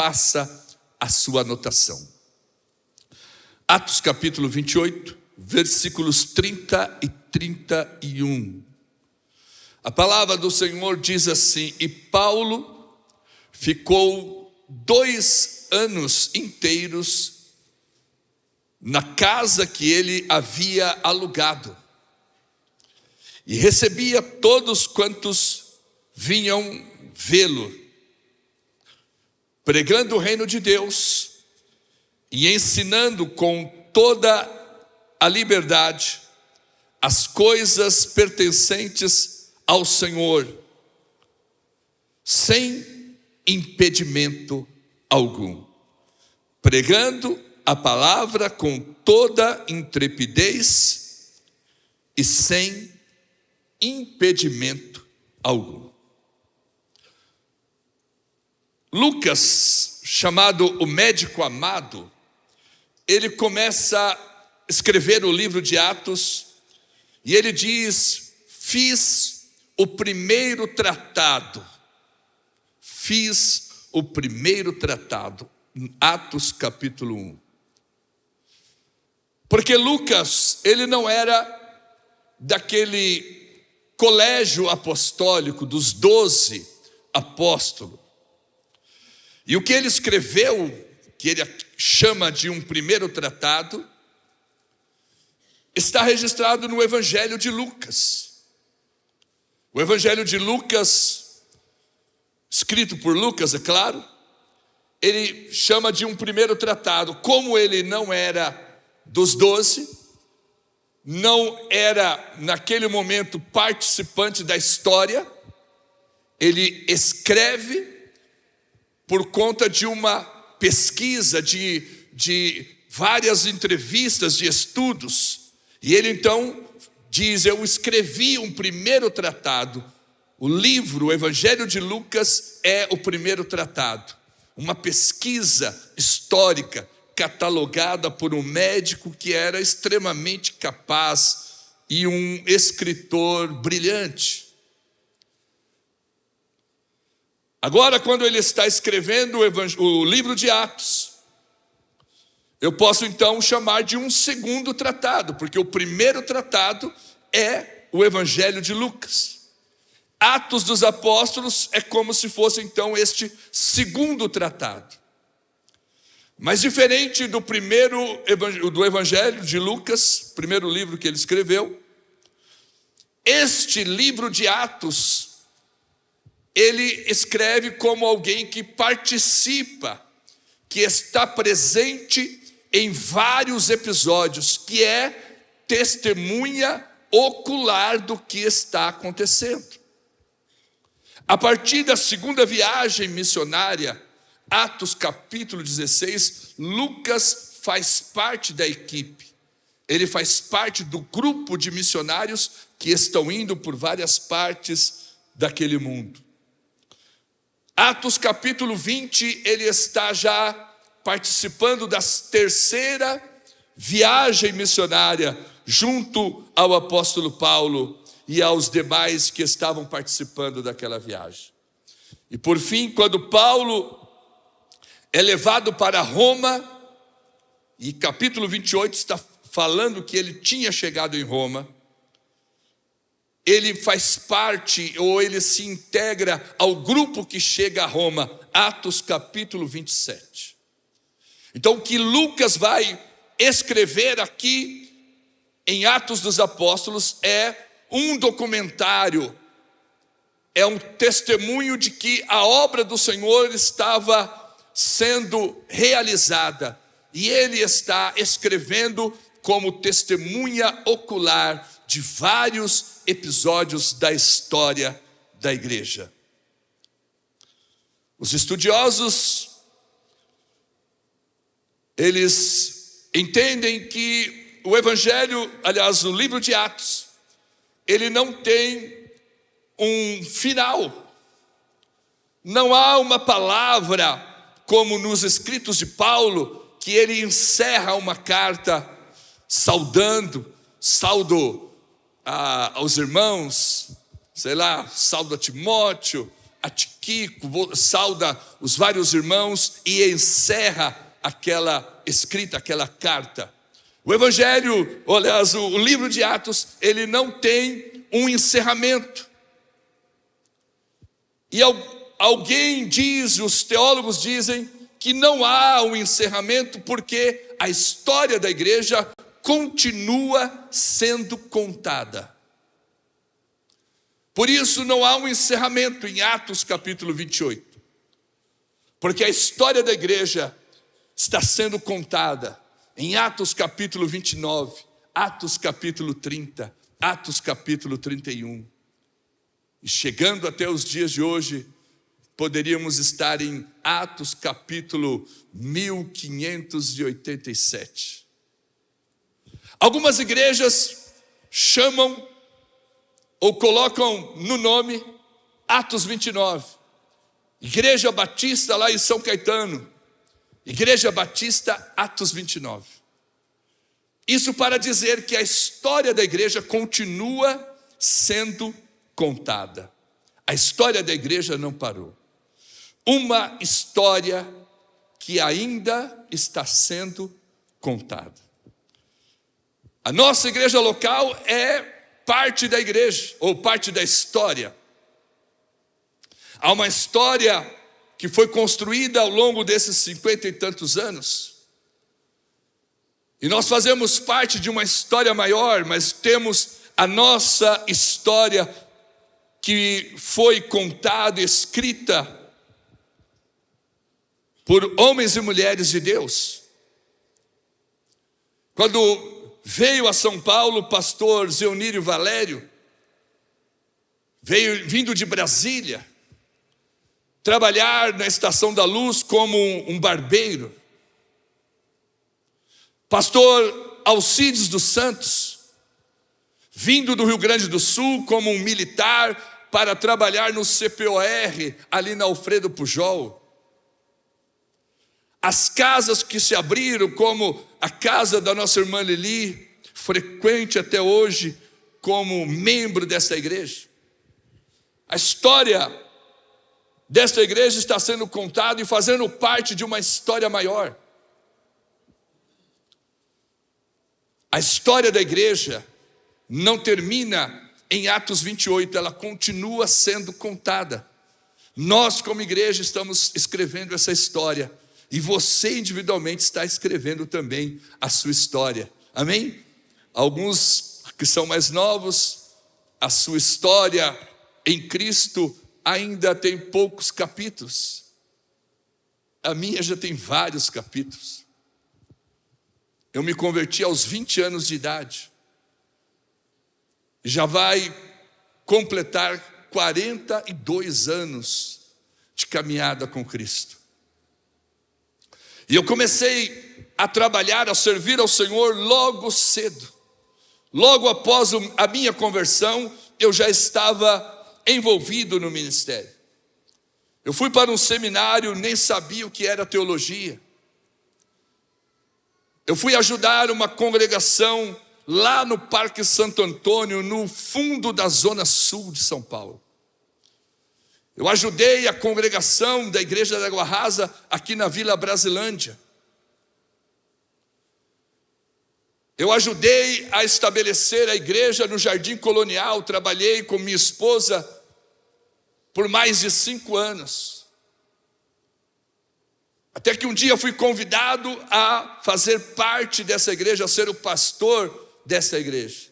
faça a sua anotação. Atos capítulo 28, versículos 30 e 31. A palavra do Senhor diz assim: e Paulo ficou 2 anos inteiros na casa que ele havia alugado, e recebia todos quantos vinham vê-lo, pregando o reino de Deus e ensinando com toda a liberdade as coisas pertencentes ao Senhor, sem impedimento algum, pregando a palavra com toda intrepidez e sem impedimento algum. Lucas, chamado o médico amado, ele começa a escrever o livro de Atos e ele diz: fiz o primeiro tratado. Fiz o primeiro tratado. Atos capítulo 1. Porque Lucas, ele não era daquele colégio apostólico dos 12 apóstolos. E o que ele escreveu, que ele chama de um primeiro tratado, está registrado no Evangelho de Lucas. O Evangelho de Lucas, escrito por Lucas, é claro, ele chama de um primeiro tratado. Como ele não era dos 12, não era naquele momento participante da história, ele escreve por conta de uma pesquisa, de várias entrevistas, de estudos. E ele então diz: eu escrevi um primeiro tratado. O livro, o Evangelho de Lucas, é o primeiro tratado. Uma pesquisa histórica catalogada por um médico que era extremamente capaz e um escritor brilhante. Agora, quando ele está escrevendo o livro de Atos, eu posso então chamar de um segundo tratado, porque o primeiro tratado é o Evangelho de Lucas. Atos dos Apóstolos é como se fosse então este segundo tratado. Mas diferente do do Evangelho de Lucas, primeiro livro que ele escreveu, este livro de Atos, ele escreve como alguém que participa, que está presente em vários episódios, que é testemunha ocular do que está acontecendo. A partir da segunda viagem missionária, Atos capítulo 16, Lucas faz parte da equipe. Ele faz parte do grupo de missionários que estão indo por várias partes daquele mundo. Atos capítulo 20, ele está já participando da terceira viagem missionária, junto ao apóstolo Paulo e aos demais que estavam participando daquela viagem. E por fim, quando Paulo é levado para Roma, e capítulo 28 está falando que ele tinha chegado em Roma, ele faz parte, ou ele se integra ao grupo que chega a Roma, Atos capítulo 27. Então o que Lucas vai escrever aqui em Atos dos Apóstolos é um documentário, é um testemunho de que a obra do Senhor estava sendo realizada, e ele está escrevendo como testemunha ocular de vários episódios da história da igreja. Os estudiosos, eles entendem que o Evangelho, aliás, o livro de Atos, ele não tem um final. Não há uma palavra como nos escritos de Paulo, que ele encerra uma carta saudo aos irmãos, sei lá, saudo a Timóteo, a Tíquico, sauda os vários irmãos e encerra aquela escrita, aquela carta. O Evangelho, aliás, o livro de Atos, ele não tem um encerramento. E alguém diz, os teólogos dizem, que não há um encerramento porque a história da igreja continua sendo contada. Por isso não há um encerramento em Atos capítulo 28. Porque a história da igreja está sendo contada em Atos capítulo 29, Atos capítulo 30, Atos capítulo 31. E chegando até os dias de hoje, poderíamos estar em Atos capítulo 1587. Algumas igrejas chamam ou colocam no nome Atos 29. Igreja Batista lá em São Caetano. Igreja Batista Atos 29. Isso para dizer que a história da igreja continua sendo contada. A história da igreja não parou. Uma história que ainda está sendo contada. A nossa igreja local é parte da igreja, ou parte da história. Há uma história que foi construída ao longo desses 50 e tantos anos. E nós fazemos parte de uma história maior, mas temos a nossa história que foi contada e escrita por homens e mulheres de Deus. Quando veio a São Paulo o pastor Zeonírio Valério, vindo de Brasília, trabalhar na Estação da Luz como um barbeiro. Pastor Alcides dos Santos, vindo do Rio Grande do Sul como um militar para trabalhar no CPOR, ali na Alfredo Pujol. As casas que se abriram, como a casa da nossa irmã Lili, frequente até hoje como membro desta igreja. A história desta igreja está sendo contada e fazendo parte de uma história maior. A história da igreja não termina em Atos 28, ela continua sendo contada. Nós, como igreja, estamos escrevendo essa história. E você individualmente está escrevendo também a sua história. Amém? Alguns que são mais novos, a sua história em Cristo ainda tem poucos capítulos. A minha já tem vários capítulos. Eu me converti aos 20 anos de idade. Já vai completar 42 anos de caminhada com Cristo. E eu comecei a trabalhar, a servir ao Senhor logo cedo. Logo após a minha conversão, eu já estava envolvido no ministério. Eu fui para um seminário, nem sabia o que era teologia. Eu fui ajudar uma congregação lá no Parque Santo Antônio, no fundo da zona sul de São Paulo. Eu ajudei a congregação da Igreja da Água Rasa aqui na Vila Brasilândia. Eu ajudei a estabelecer a igreja no Jardim Colonial, trabalhei com minha esposa por mais de 5 anos. Até que um dia fui convidado a fazer parte dessa igreja, a ser o pastor dessa igreja.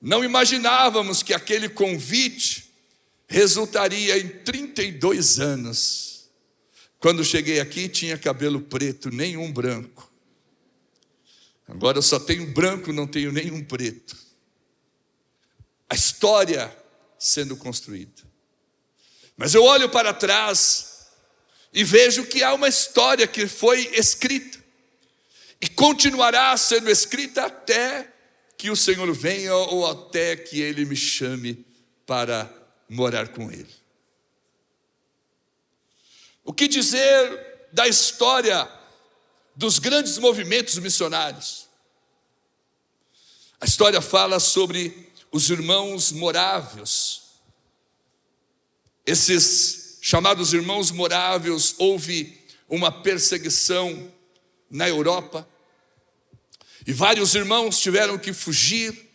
Não imaginávamos que aquele convite resultaria em 32 anos. Quando cheguei aqui, tinha cabelo preto, nenhum branco. Agora eu só tenho branco, não tenho nenhum preto. A história sendo construída. Mas eu olho para trás e vejo que há uma história que foi escrita e continuará sendo escrita até que o Senhor venha ou até que Ele me chame para morar com Ele. O que dizer da história dos grandes movimentos missionários? A história fala sobre os irmãos morávios. esses chamados irmãos morávios, houve uma perseguição na Europa, e vários irmãos tiveram que fugir,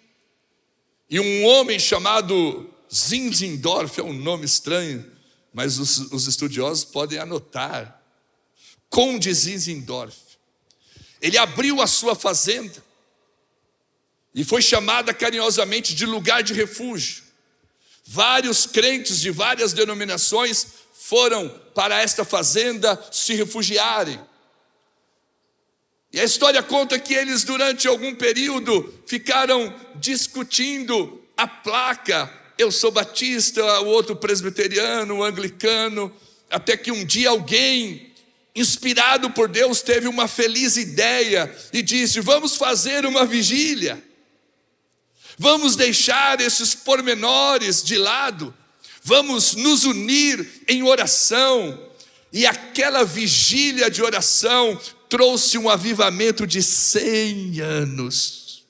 e um homem chamado Zinzendorf, é um nome estranho, mas os estudiosos podem anotar, Conde Zinzendorf, ele abriu a sua fazenda, e foi chamada carinhosamente de lugar de refúgio. Vários crentes de várias denominações foram para esta fazenda se refugiarem. E a história conta que eles durante algum período ficaram discutindo a placa, eu sou batista, o outro presbiteriano, o anglicano, até que um dia alguém, inspirado por Deus, teve uma feliz ideia e disse: vamos fazer uma vigília, vamos deixar esses pormenores de lado, vamos nos unir em oração. E aquela vigília de oração trouxe um avivamento de 100 anos.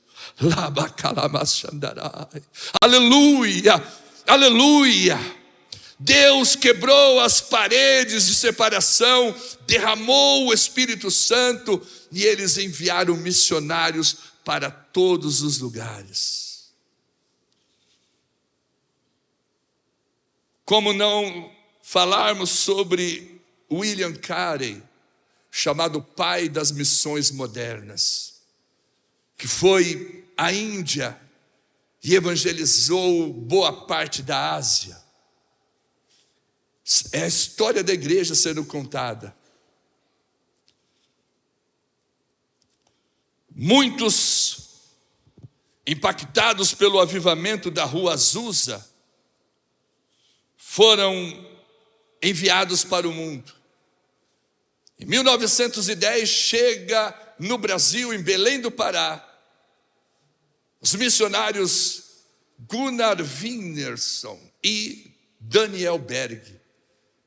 Aleluia, aleluia. Deus quebrou as paredes de separação, derramou o Espírito Santo e eles enviaram missionários para todos os lugares. Como não falarmos sobre William Carey, chamado pai das missões modernas, que foi à Índia e evangelizou boa parte da Ásia. É a história da igreja sendo contada. Muitos, impactados pelo avivamento da Rua Azusa, foram enviados para o mundo. Em 1910 chega no Brasil, em Belém do Pará, os missionários Gunnar Wienerson e Daniel Berg,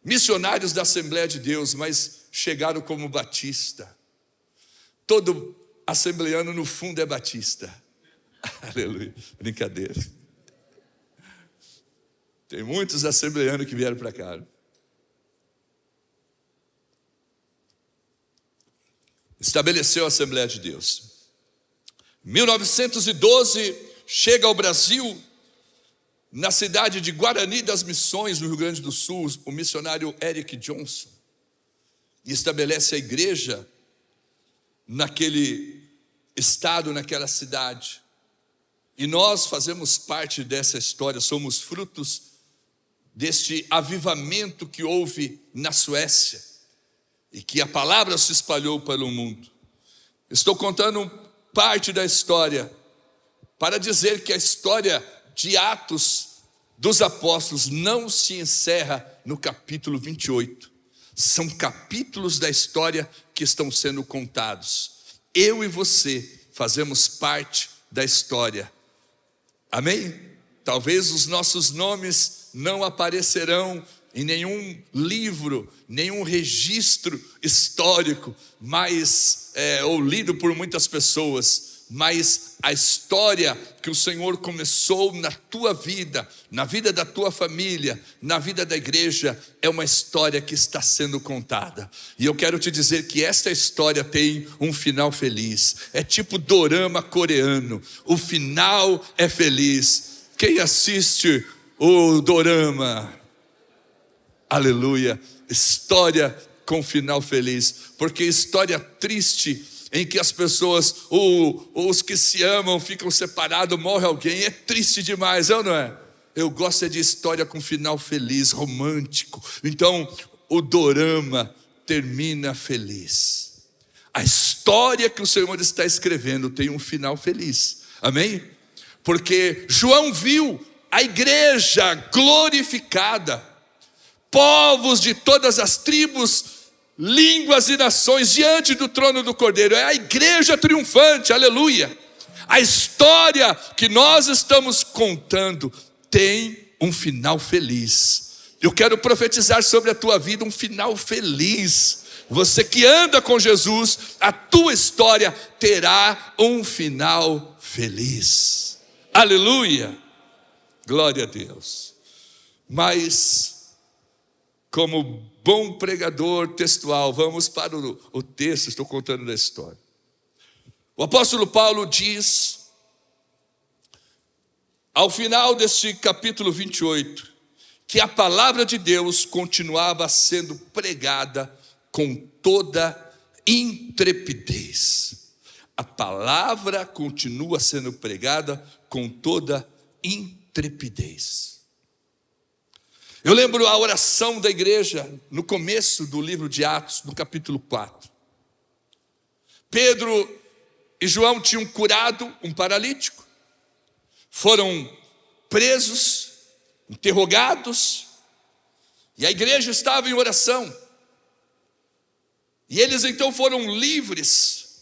missionários da Assembleia de Deus, mas chegaram como batista. Todo assembleano no fundo é batista. Aleluia, brincadeira. Tem muitos assembleanos que vieram para cá. Estabeleceu a Assembleia de Deus. Em 1912, chega ao Brasil, na cidade de Guarani das Missões, no Rio Grande do Sul, o missionário Eric Johnson, e estabelece a igreja naquele estado, naquela cidade. E nós fazemos parte dessa história, somos frutos deste avivamento que houve na Suécia, e que a palavra se espalhou pelo mundo. Estou contando parte da história para dizer que a história de Atos dos Apóstolos não se encerra no capítulo 28. São capítulos da história que estão sendo contados. Eu e você fazemos parte da história. Amém? Talvez os nossos nomes não aparecerão em nenhum livro, nenhum registro histórico, mas ou lido por muitas pessoas, mas a história que o Senhor começou na tua vida, na vida da tua família, na vida da igreja, é uma história que está sendo contada. E eu quero te dizer que esta história tem um final feliz. É tipo dorama coreano, o final é feliz. Quem assiste o dorama? Aleluia, história com final feliz, porque história triste em que as pessoas, os que se amam ficam separados, morre alguém, é triste demais, é ou não é? Eu gosto de história com final feliz, romântico. Então o dorama termina feliz. A história que o Senhor está escrevendo tem um final feliz, amém? Porque João viu a igreja glorificada, povos de todas as tribos, línguas e nações diante do trono do Cordeiro. É a igreja triunfante, aleluia. A história que nós estamos contando tem um final feliz. Eu quero profetizar sobre a tua vida um final feliz. Você que anda com Jesus, a tua história terá um final feliz. Aleluia. Glória a Deus. Mas como bom pregador textual, vamos para o texto, estou contando da história. O apóstolo Paulo diz, ao final deste capítulo 28, que a palavra de Deus continuava sendo pregada com toda intrepidez. A palavra continua sendo pregada com toda intrepidez. Eu lembro a oração da igreja no começo do livro de Atos, no capítulo 4. Pedro e João tinham curado um paralítico, foram presos, interrogados, e a igreja estava em oração, e eles então foram livres,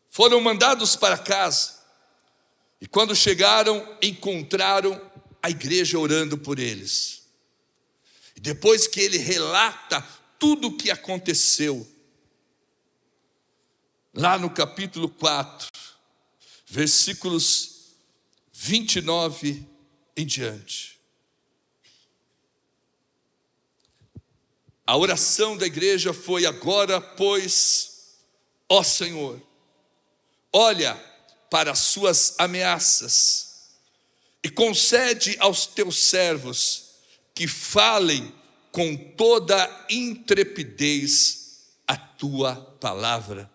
foram mandados para casa, e quando chegaram, encontraram a igreja orando por eles. E depois que ele relata tudo o que aconteceu, lá no capítulo 4, versículos 29 em diante. A oração da igreja foi: agora, pois, ó Senhor, olha para as suas ameaças e concede aos teus servos que falem com toda intrepidez a tua palavra.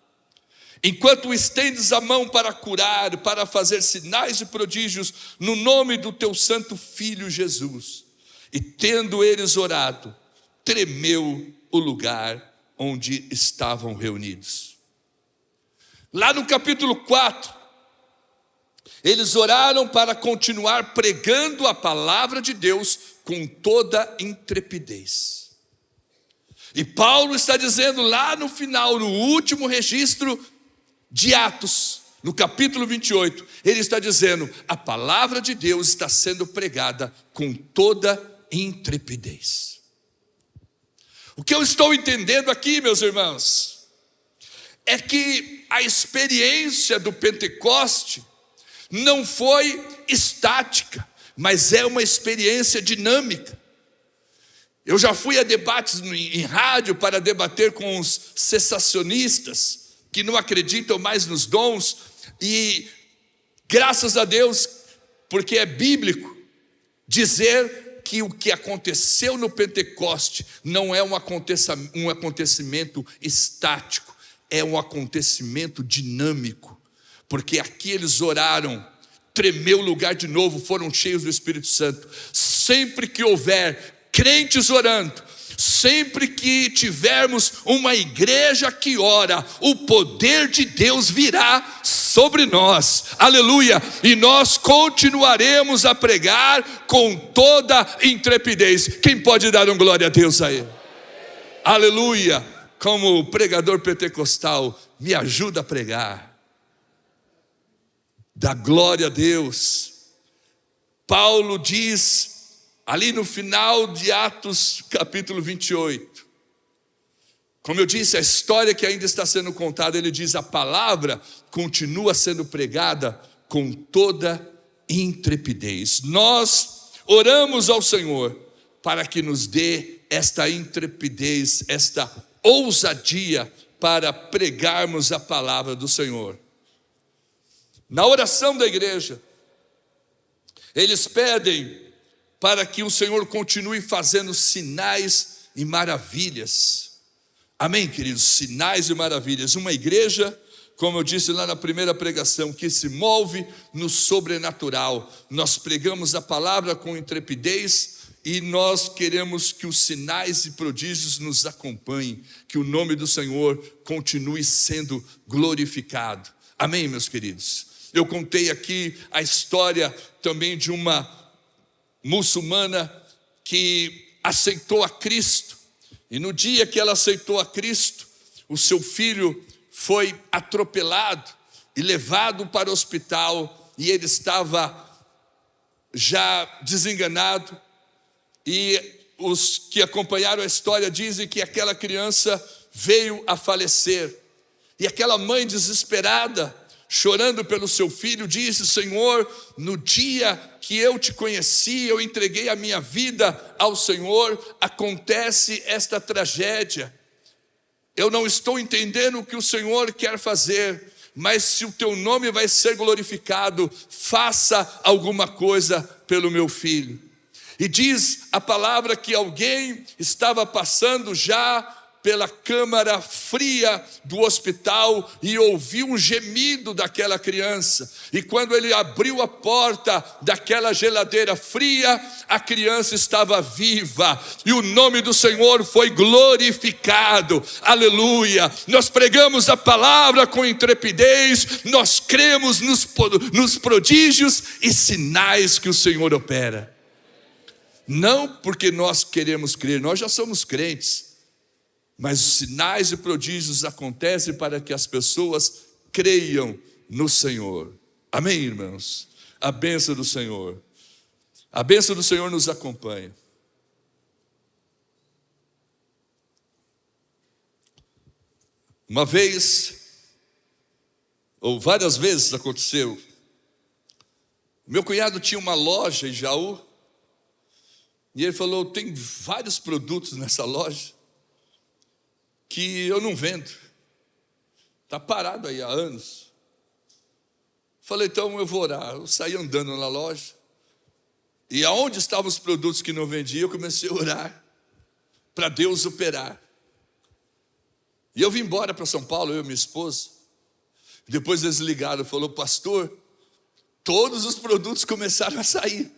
Enquanto estendes a mão para curar, para fazer sinais e prodígios no nome do teu santo Filho Jesus. E tendo eles orado, tremeu o lugar onde estavam reunidos. Lá no capítulo 4, eles oraram para continuar pregando a palavra de Deus com toda intrepidez. E Paulo está dizendo lá no final, no último registro de Atos, no capítulo 28, ele está dizendo: a palavra de Deus está sendo pregada com toda intrepidez. O que eu estou entendendo aqui, meus irmãos, é que a experiência do Pentecoste não foi estática, mas é uma experiência dinâmica. Eu já fui a debates em rádio para debater com os cessacionistas, que não acreditam mais nos dons, e graças a Deus, porque é bíblico dizer que o que aconteceu no Pentecoste não é um acontecimento estático, é um acontecimento dinâmico, porque aqui eles oraram, tremeu o lugar de novo, foram cheios do Espírito Santo. Sempre que houver crentes orando, sempre que tivermos uma igreja que ora, o poder de Deus virá sobre nós, aleluia, e nós continuaremos a pregar com toda intrepidez. Quem pode dar um glória a Deus aí? Aleluia. Como pregador pentecostal, me ajuda a pregar, dá glória a Deus. Paulo diz ali no final de Atos capítulo 28, como eu disse, a história que ainda está sendo contada, ele diz: a palavra continua sendo pregada com toda intrepidez. Nós oramos ao Senhor para que nos dê esta intrepidez, esta ousadia para pregarmos a palavra do Senhor. Na oração da igreja, eles pedem para que o Senhor continue fazendo sinais e maravilhas. Amém, queridos? Sinais e maravilhas. Uma igreja, como eu disse lá na primeira pregação, que se move no sobrenatural. Nós pregamos a palavra com intrepidez e nós queremos que os sinais e prodígios nos acompanhem, que o nome do Senhor continue sendo glorificado. Amém, meus queridos? Eu contei aqui a história também de uma muçulmana que aceitou a Cristo, e no dia que ela aceitou a Cristo, o seu filho foi atropelado e levado para o hospital, e ele estava já desenganado, e os que acompanharam a história dizem que aquela criança veio a falecer, e aquela mãe desesperada chorando pelo seu filho, disse: Senhor, no dia que eu te conheci, eu entreguei a minha vida ao Senhor, acontece esta tragédia. Eu não estou entendendo o que o Senhor quer fazer, mas se o teu nome vai ser glorificado, faça alguma coisa pelo meu filho. E diz a palavra que alguém estava passando já pela câmara fria do hospital e ouviu um gemido daquela criança. E quando ele abriu a porta daquela geladeira fria, a criança estava viva e o nome do Senhor foi glorificado. Aleluia! Nós pregamos a palavra com intrepidez, nós cremos nos prodígios e sinais que o Senhor opera. Não porque nós queremos crer, nós já somos crentes, mas os sinais e prodígios acontecem para que as pessoas creiam no Senhor. Amém, irmãos? A bênção do Senhor. A bênção do Senhor nos acompanha. Uma vez, ou várias vezes aconteceu, meu cunhado tinha uma loja em Jaú, e ele falou: tem vários produtos nessa loja que eu não vendo, está parado aí há anos. Falei: então eu vou orar. Eu saí andando na loja, e aonde estavam os produtos que não vendia, eu comecei a orar, para Deus operar. E eu vim embora para São Paulo, eu e minha esposa. Depois eles ligaram, falou: pastor, todos os produtos começaram a sair.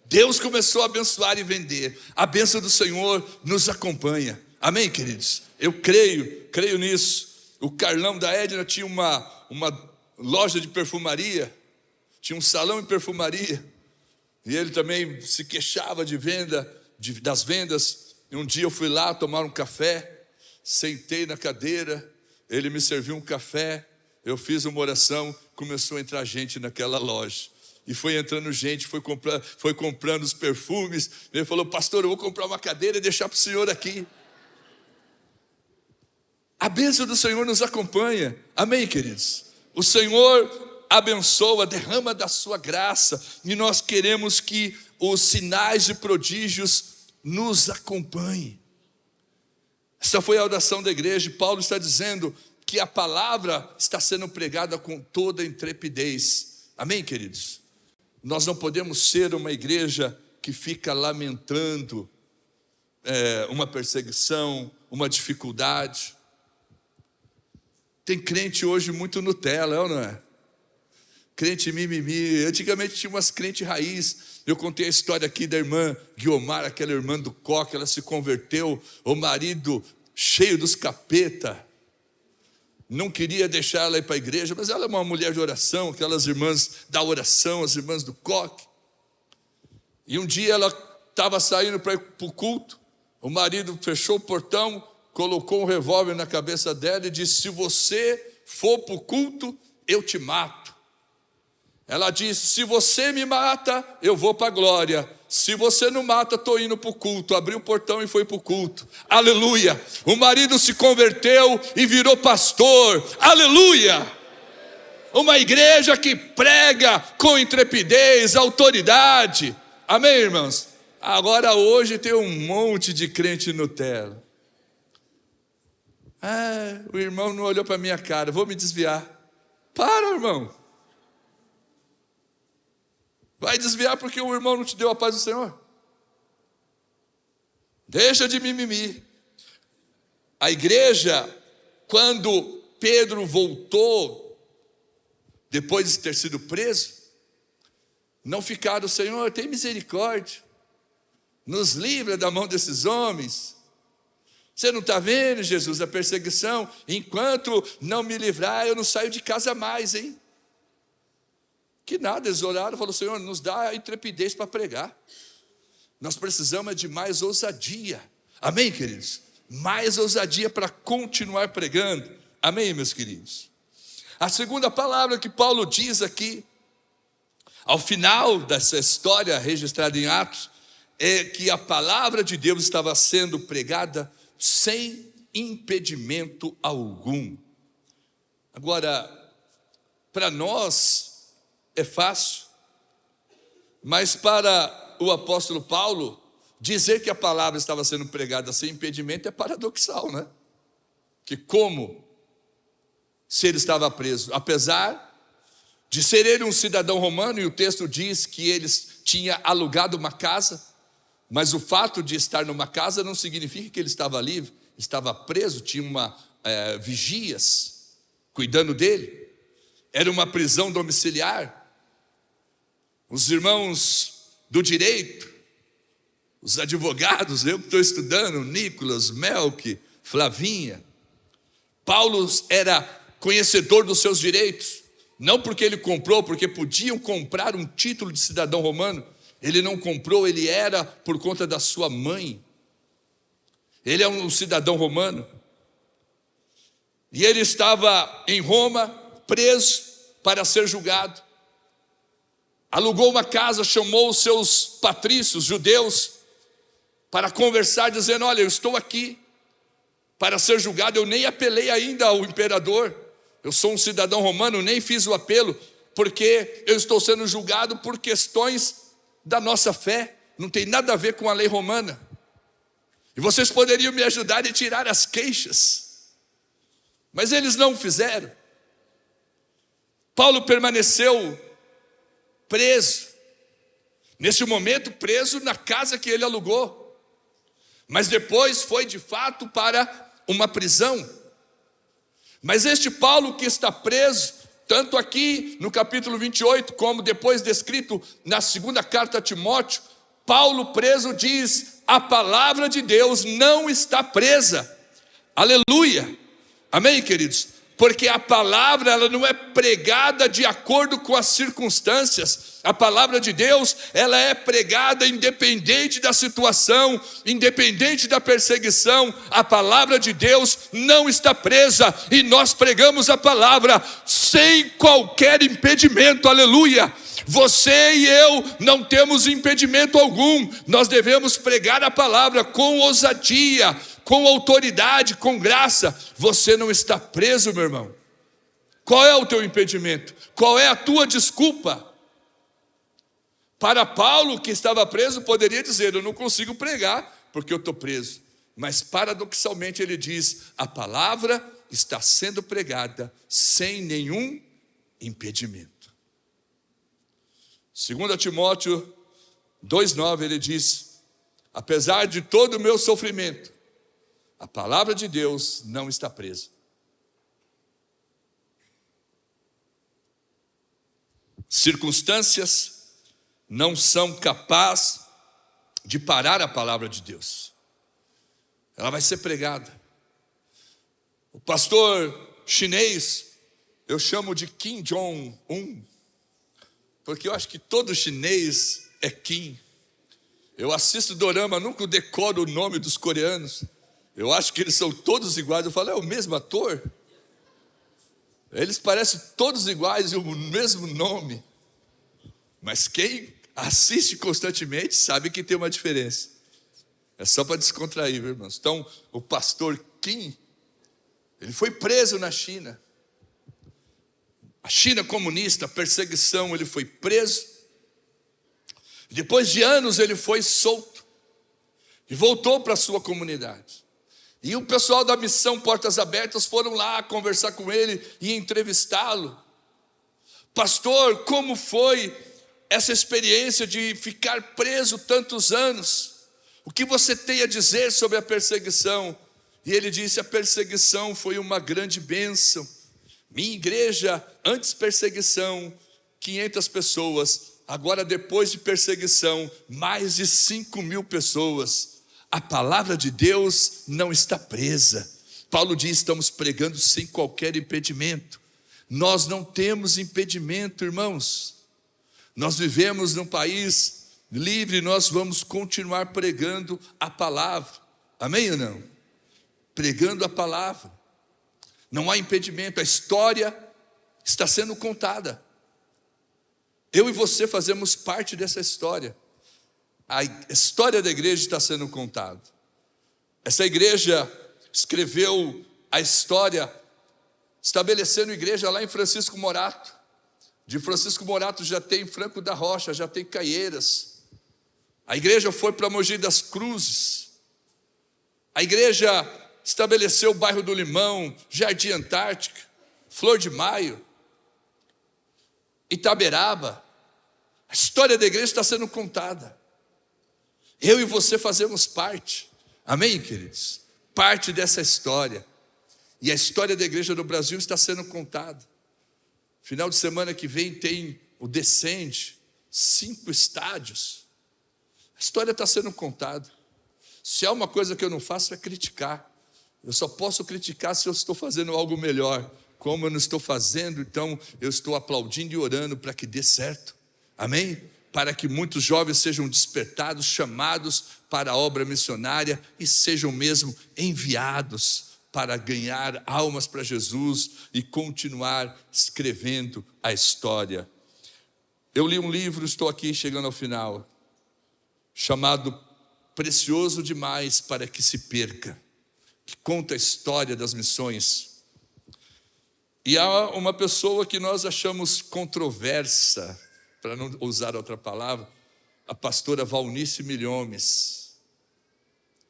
Deus começou a abençoar e vender. A bênção do Senhor nos acompanha. Amém, queridos? Eu creio nisso. O Carlão da Edna tinha uma loja de perfumaria, tinha um salão de perfumaria, e ele também se queixava das vendas. E um dia eu fui lá tomar um café, sentei na cadeira, ele me serviu um café, eu fiz uma oração, começou a entrar gente naquela loja. E foi entrando gente, foi comprando os perfumes. Ele falou: pastor, eu vou comprar uma cadeira e deixar para o senhor aqui. A bênção do Senhor nos acompanha. Amém, queridos? O Senhor abençoa, derrama da sua graça, e nós queremos que os sinais e prodígios nos acompanhem. Essa foi a oração da igreja. Paulo está dizendo que a palavra está sendo pregada com toda intrepidez. Amém, queridos? Nós não podemos ser uma igreja que fica lamentando uma perseguição, uma dificuldade. Tem crente hoje muito Nutella, é ou não é? Crente mimimi. Antigamente tinha umas crentes raiz. Eu contei a história aqui da irmã Guiomar, aquela irmã do coque. Ela se converteu, o marido cheio dos capeta não queria deixar ela ir para a igreja, mas ela é uma mulher de oração, aquelas irmãs da oração, as irmãs do coque. E um dia ela estava saindo para ir para o culto, o marido fechou o portão, colocou um revólver na cabeça dela e disse: se você for para o culto, eu te mato. Ela disse: se você me mata, eu vou para a glória. Se você não mata, estou indo para o culto. Abriu o portão e foi para o culto. Aleluia. O marido se converteu e virou pastor. Aleluia. Uma igreja que prega com intrepidez, autoridade. Amém, irmãos? Agora hoje tem um monte de crente Nutella. O irmão não olhou para a minha cara, vou me desviar. Para, irmão. Vai desviar porque o irmão não te deu a paz do Senhor? Deixa de mimimi. A igreja, quando Pedro voltou, depois de ter sido preso, não ficaram: Senhor, tem misericórdia, nos livra da mão desses homens. Você não está vendo, Jesus, a perseguição? Enquanto não me livrar, eu não saio de casa mais, hein? Que nada, eles oraram e falaram: Senhor, nos dá a intrepidez para pregar. Nós precisamos de mais ousadia. Amém, queridos? Mais ousadia para continuar pregando. Amém, meus queridos? A segunda palavra que Paulo diz aqui, ao final dessa história registrada em Atos, é que a palavra de Deus estava sendo pregada sem impedimento algum. Agora, para nós é fácil, mas para o apóstolo Paulo, dizer que a palavra estava sendo pregada sem impedimento é paradoxal, né? Que como se ele estava preso, apesar de ser ele um cidadão romano, e o texto diz que ele tinha alugado uma casa, mas o fato de estar numa casa não significa que ele estava livre, estava preso, tinha vigias cuidando dele, era uma prisão domiciliar. Os irmãos do direito, os advogados, eu que estou estudando, Nicolas, Melk, Flavinha, Paulo era conhecedor dos seus direitos, não porque ele comprou, porque podiam comprar um título de cidadão romano, ele não comprou, ele era por conta da sua mãe, ele é um cidadão romano, e ele estava em Roma, preso para ser julgado, alugou uma casa, chamou os seus patrícios, judeus, para conversar, dizendo: olha, eu estou aqui para ser julgado, eu nem apelei ainda ao imperador, eu sou um cidadão romano, nem fiz o apelo, porque eu estou sendo julgado por questões da nossa fé, não tem nada a ver com a lei romana, e vocês poderiam me ajudar a tirar as queixas, mas eles não fizeram. Paulo permaneceu preso, nesse momento preso na casa que ele alugou, mas depois foi de fato para uma prisão. Mas este Paulo que está preso, tanto aqui no capítulo 28, como depois descrito na segunda carta a Timóteo, Paulo preso diz: a palavra de Deus não está presa. Aleluia, amém, queridos? Porque a palavra, ela não é pregada de acordo com as circunstâncias. A palavra de Deus, ela é pregada independente da situação, independente da perseguição. A palavra de Deus não está presa, e nós pregamos a palavra sem qualquer impedimento, aleluia. Você e eu não temos impedimento algum, nós devemos pregar a palavra com ousadia, com autoridade, com graça. Você não está preso, meu irmão. Qual é o teu impedimento? Qual é a tua desculpa? Para Paulo, que estava preso, poderia dizer: eu não consigo pregar porque eu estou preso. Mas paradoxalmente ele diz: a palavra está sendo pregada sem nenhum impedimento. 2 Timóteo 2,9 ele diz: apesar de todo o meu sofrimento, a palavra de Deus não está presa. Circunstâncias não são capazes de parar a palavra de Deus. Ela vai ser pregada. O pastor chinês, eu chamo de Kim Jong-un, porque eu acho que todo chinês é Kim. Eu assisto dorama, nunca decoro o nome dos coreanos. Eu acho que eles são todos iguais. Eu falo: é o mesmo ator? Eles parecem todos iguais e o mesmo nome. Mas quem assiste constantemente sabe que tem uma diferença. É só para descontrair, viu, irmãos? Então, o pastor Kim, ele foi preso na China. A China comunista, perseguição, ele foi preso. Depois de anos ele foi solto e voltou para a sua comunidade. E o pessoal da missão Portas Abertas foram lá conversar com ele e entrevistá-lo. Pastor, como foi essa experiência de ficar preso tantos anos? O que você tem a dizer sobre a perseguição? E ele disse: a perseguição foi uma grande bênção. Minha igreja, antes perseguição, 500 pessoas. Agora, depois de perseguição, mais de 5.000 pessoas. A palavra de Deus não está presa. Paulo diz: estamos pregando sem qualquer impedimento. Nós não temos impedimento, irmãos. Nós vivemos num país livre, nós vamos continuar pregando a palavra. Amém ou não? Pregando a palavra. Não há impedimento, a história está sendo contada. Eu e você fazemos parte dessa história. A história da igreja está sendo contada. Essa igreja escreveu a história, estabelecendo igreja lá em Francisco Morato. De Francisco Morato já tem Franco da Rocha, já tem Caieiras. A igreja foi para Mogi das Cruzes. A igreja estabeleceu o bairro do Limão, Jardim Antártica, Flor de Maio, Itaberaba. A história da igreja está sendo contada. Eu e você fazemos parte. Amém, queridos? Parte dessa história. E a história da igreja no Brasil está sendo contada. Final de semana que vem tem o Descende, 5 estádios. A história está sendo contada. Se há uma coisa que eu não faço é criticar. Eu só posso criticar se eu estou fazendo algo melhor. Como eu não estou fazendo, então eu estou aplaudindo e orando para que dê certo. Amém? Para que muitos jovens sejam despertados, chamados para a obra missionária e sejam mesmo enviados para ganhar almas para Jesus e continuar escrevendo a história. Eu li um livro, estou aqui chegando ao final, chamado Precioso Demais para que se perca, que conta a história das missões. E há uma pessoa que nós achamos controversa, para não usar outra palavra, a pastora Valnice Milhomes.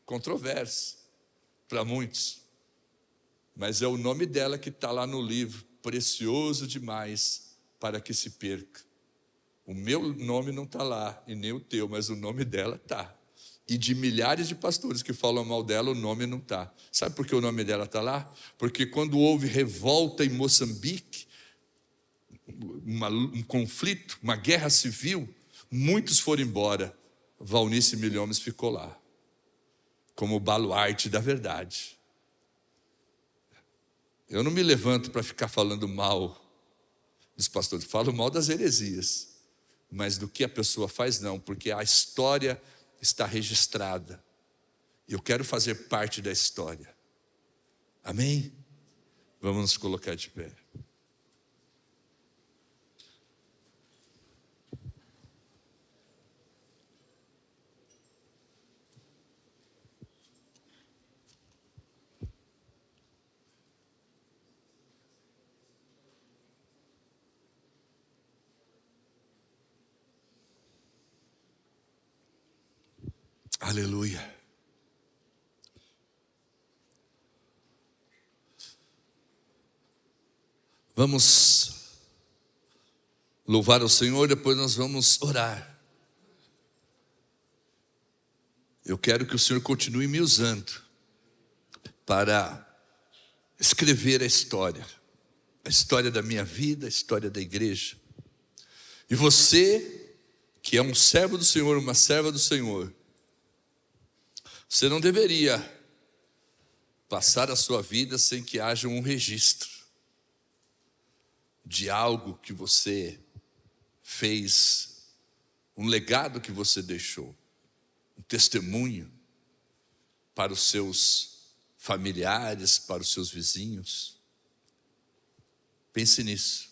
Controversa para muitos, mas é o nome dela que está lá no livro, Precioso Demais para que se perca. O meu nome não está lá, e nem o teu, mas o nome dela está. E de milhares de pastores que falam mal dela, o nome não está. Sabe por que o nome dela está lá? Porque quando houve revolta em Moçambique, um conflito, uma guerra civil, muitos foram embora. Valnice Milhomes ficou lá, como baluarte da verdade. Eu não me levanto para ficar falando mal dos pastores, falo mal das heresias, mas do que a pessoa faz não, porque a história está registrada. Eu quero fazer parte da história. Amém? Vamos nos colocar de pé. Aleluia. Vamos louvar o Senhor, depois nós vamos orar. Eu quero que o Senhor continue me usando para escrever a história da minha vida, a história da igreja. E você, que é um servo do Senhor, uma serva do Senhor, você não deveria passar a sua vida sem que haja um registro de algo que você fez, um legado que você deixou, um testemunho para os seus familiares, para os seus vizinhos. Pense nisso.